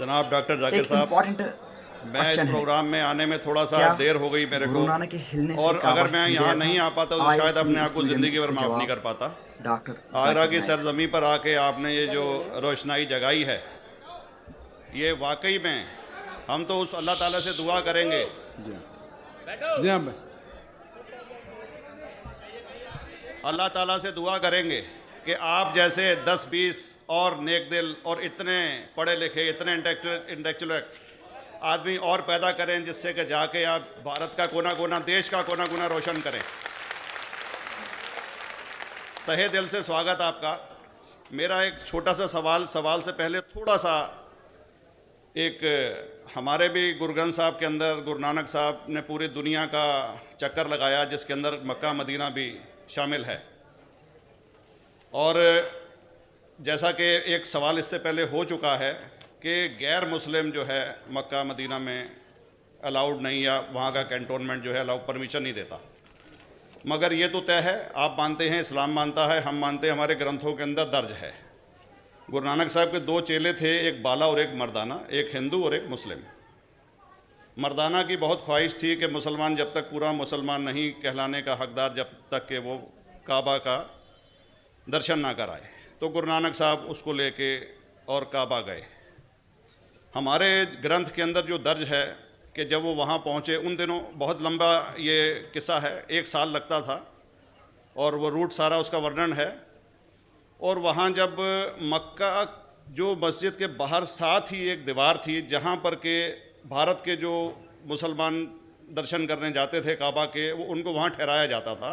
जनाब डॉक्टर जाकिर एक साहब, इम्पॉर्टेंट मैं इस क्वेश्चन है। प्रोग्राम में आने में थोड़ा सा क्या देर हो गई मेरे गुरु को, नानक के हिलने से और काबा अगर मैं हिल यहाँ गया नहीं था? आ पाता तो आइए शायद अपने सुनिए आप इस को वीडियो में ज़िंदगी भर इसका माफ़ नहीं जवाब कर पाता। डॉक्टर आगरा जाकिर की नाइक से। सरजमी पर आके आपने ये जो रोशनाई जगाई है, ये वाकई में हम तो उस अल्लाह ताला से दुआ करेंगे। जी हाँ। अल्लाह ताला से दुआ करेंगे कि आप जैसे 10-20 और नेक दिल और इतने पढ़े लिखे, इतने इंटेलेक्चुअल आदमी और पैदा करें, जिससे कि जाके आप भारत का कोना कोना, देश का कोना कोना रोशन करें। तहे दिल से स्वागत आपका। मेरा एक छोटा सा सवाल से पहले थोड़ा सा हमारे भी गुरु ग्रंथ साहब के अंदर गुरु नानक साहब ने पूरी दुनिया का चक्कर लगाया, जिसके अंदर मक्का मदीना भी शामिल है। और जैसा कि एक सवाल इससे पहले हो चुका है कि गैर मुस्लिम जो है मक्का मदीना में अलाउड नहीं, या वहाँ का कैंटोनमेंट जो है अलाउ परमिशन नहीं देता। मगर ये तो तय है, आप मानते हैं, इस्लाम मानता है, हम मानते हैं, हमारे ग्रंथों के अंदर दर्ज है। गुरु नानक साहब के 2 चेले थे, एक बाला और एक मर्दाना, एक हिंदू और एक मुस्लिम। मर्दाना की बहुत ख्वाहिश थी कि मुसलमान जब तक पूरा मुसलमान नहीं कहलाने का हकदार, जब तक कि वो काबा का दर्शन ना कराए, तो गुरु नानक साहब उसको लेके और काबा गए। हमारे ग्रंथ के अंदर जो दर्ज है कि जब वो वहाँ पहुँचे, उन दिनों बहुत लंबा ये किस्सा है, 1 साल लगता था, और वो रूट सारा उसका वर्णन है। और वहाँ जब मक्का जो मस्जिद के बाहर साथ ही एक दीवार थी, जहाँ पर के भारत के जो मुसलमान दर्शन करने जाते थे काबा के, वो उनको वहाँ ठहराया जाता था।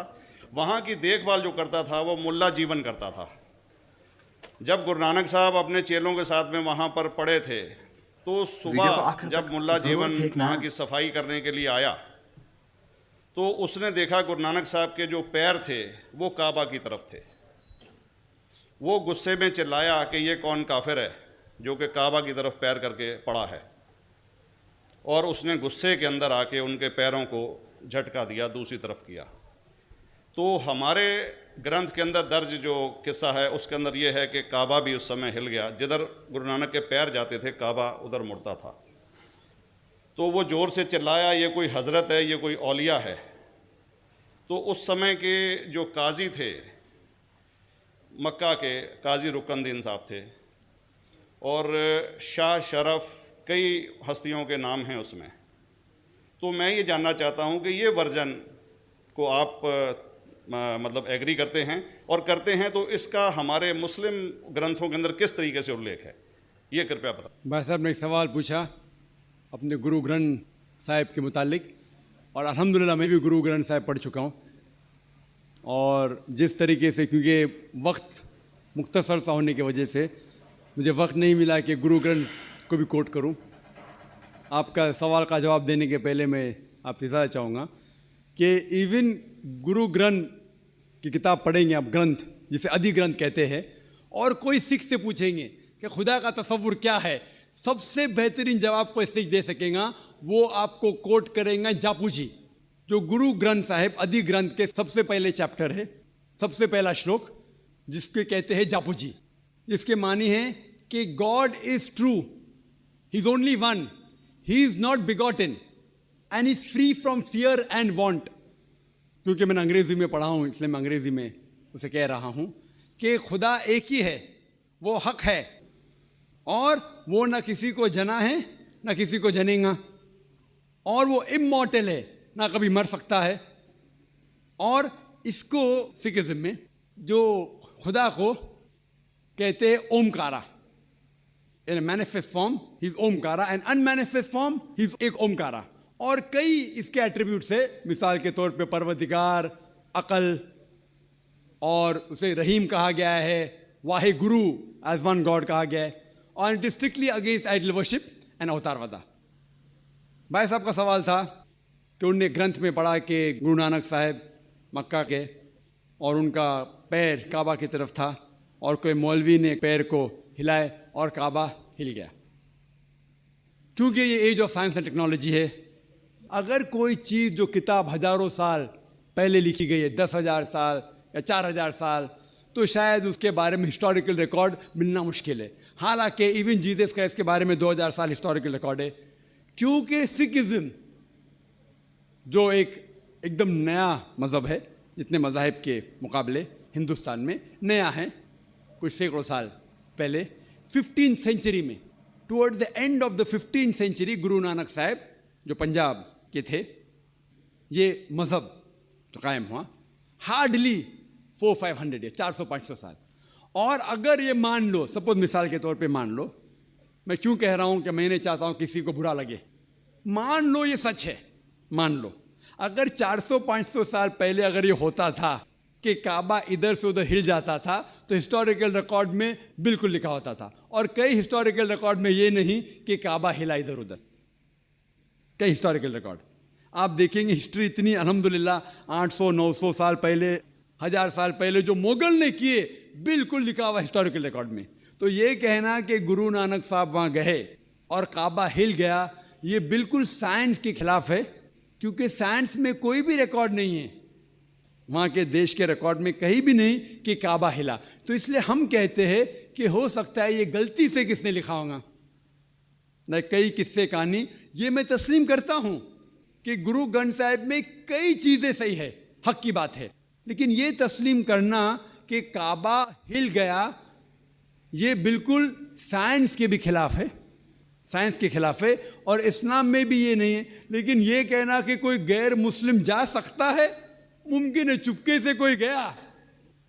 वहाँ की देखभाल जो करता था वो मुल्ला जीवन करता था। जब गुरु नानक साहब अपने चेलों के साथ में वहाँ पर पड़े थे, तो सुबह जब मुल्ला जीवन वहाँ की सफाई करने के लिए आया, तो उसने देखा गुरु नानक साहब के जो पैर थे वो काबा की तरफ थे। वो गुस्से में चिल्लाया कि ये कौन काफिर है जो कि काबा की तरफ पैर करके पड़ा है, और उसने गुस्से के अंदर आके उनके पैरों को झटका दिया, दूसरी तरफ किया। तो हमारे ग्रंथ के अंदर दर्ज जो किस्सा है उसके अंदर ये है कि काबा भी उस समय हिल गया, जिधर गुरु नानक के पैर जाते थे काबा उधर मुड़ता था। तो वो ज़ोर से चिल्लाया, ये कोई हज़रत है, ये कोई औलिया है। तो उस समय के जो काजी थे मक्का के, काजी रुकनदीन साहब थे, और शाह शरफ, कई हस्तियों के नाम हैं उसमें। तो मैं ये जानना चाहता हूँ कि ये वर्जन को आप मतलब एग्री करते हैं, और करते हैं तो इसका हमारे मुस्लिम ग्रंथों के अंदर किस तरीके से उल्लेख है, ये कृपया बताएं। भाई साहब ने एक सवाल पूछा अपने गुरु ग्रंथ साहिब के मुतालिक, और अल्हम्दुलिल्लाह मैं भी गुरु ग्रंथ साहिब पढ़ चुका हूँ। और जिस तरीके से, क्योंकि वक्त मुख्तसर सा होने की वजह से मुझे वक्त नहीं मिला कि गुरु ग्रंथ को भी कोट करूं। आपका सवाल का जवाब देने के पहले मैं आपसे ज़्यादा चाहूँगा कि इवन गुरु ग्रंथ की किताब पढ़ेंगे आप, ग्रंथ जिसे आदि ग्रंथ कहते हैं, और कोई सिख से पूछेंगे कि खुदा का तसव्वुर क्या है, सबसे बेहतरीन जवाब कोई सिख दे सकेगा, वो आपको कोट करेंगे जापू जी, जो गुरु ग्रंथ साहिब आदि ग्रंथ के सबसे पहले चैप्टर है, सबसे पहला श्लोक, जिसके कहते हैं जापू जी। इसके मानी है कि God is true, he is only one, he is not begotten and is free from fear and want. क्योंकि मैंने अंग्रेजी में पढ़ा हूँ, इसलिए मैं अंग्रेजी में उसे कह रहा हूँ कि खुदा एक ही है, वो हक है, और वो ना किसी को जना है ना किसी को जनेगा, और वो इमॉर्टल है, ना कभी मर सकता है। और इसको सिखिज्म में जो खुदा को कहते हैं Omkara, in manifest form he is Omkara, and unmanifest form he is एक ओमकारा। और कई इसके एट्रीब्यूट्स है, मिसाल के तौर पे परवरदिगार, अकल, और उसे रहीम कहा गया है, Wahe Guru as one God कहा गया है, और it is strictly against idol worship and अवतारवादा। भाई साहब का सवाल था कि उनने ग्रंथ में पढ़ा कि गुरु नानक साहब मक्का के, और उनका पैर काबा की तरफ था, और कोई मौलवी ने पैर को हिलाए और काबा हिल गया। क्योंकि ये age of science and technology है, अगर कोई चीज़ जो किताब हजारों साल पहले लिखी गई है, 10,000 साल या 4,000 साल, तो शायद उसके बारे में हिस्टोरिकल रिकॉर्ड मिलना मुश्किल है। हालांकि इवन जीसस क्राइस्ट के बारे में 2000 साल हिस्टोरिकल रिकॉर्ड है, क्योंकि सिखिज्म जो एकदम नया मज़हब है, जितने मज़ाहिब के मुकाबले हिंदुस्तान में नया है, कुछ सैकड़ों साल पहले 15th सेंचुरी में, toward the end of the 15th century, Guru Nanak साहब जो पंजाब के थे, ये मज़हब तो कायम हुआ हार्डली 400-500 या 400-500 साल। और अगर ये मान लो, सपोज मिसाल के तौर पे मान लो, मैं क्यों कह रहा हूँ कि मैं नहीं चाहता हूँ किसी को बुरा लगे, मान लो ये सच है, मान लो अगर 400-500 साल पहले अगर ये होता था कि काबा इधर से उधर हिल जाता था, तो हिस्टोरिकल रिकॉर्ड में बिल्कुल लिखा होता था। और कई हिस्टोरिकल रिकॉर्ड में ये नहीं कि काबा हिला इधर उधर, कई हिस्टोरिकल रिकॉर्ड आप देखेंगे। हिस्ट्री इतनी अल्हम्दुलिल्लाह 800-900 साल पहले, 1000 साल पहले जो मुगल ने किए, बिल्कुल लिखा हुआ हिस्टोरिकल रिकॉर्ड में। तो ये कहना कि गुरु नानक साहब वहाँ गए और काबा हिल गया, ये बिल्कुल साइंस के खिलाफ है, क्योंकि साइंस में कोई भी रिकॉर्ड नहीं है, वहाँ के देश के रिकॉर्ड में कहीं भी नहीं कि काबा हिला। तो इसलिए हम कहते हैं कि हो सकता है ये गलती से किसने लिखा होगा, न कई किस्से कहानी। ये मैं तस्लीम करता हूँ कि गुरु ग्रंथ साहिब में कई चीज़ें सही है, हक की बात है, लेकिन ये तस्लीम करना कि काबा हिल गया, ये बिल्कुल साइंस के भी खिलाफ है, साइंस के खिलाफ है। और इस्लाम में भी ये नहीं है। लेकिन ये कहना कि कोई गैर मुस्लिम जा सकता है, मुमकिन है चुपके से कोई गया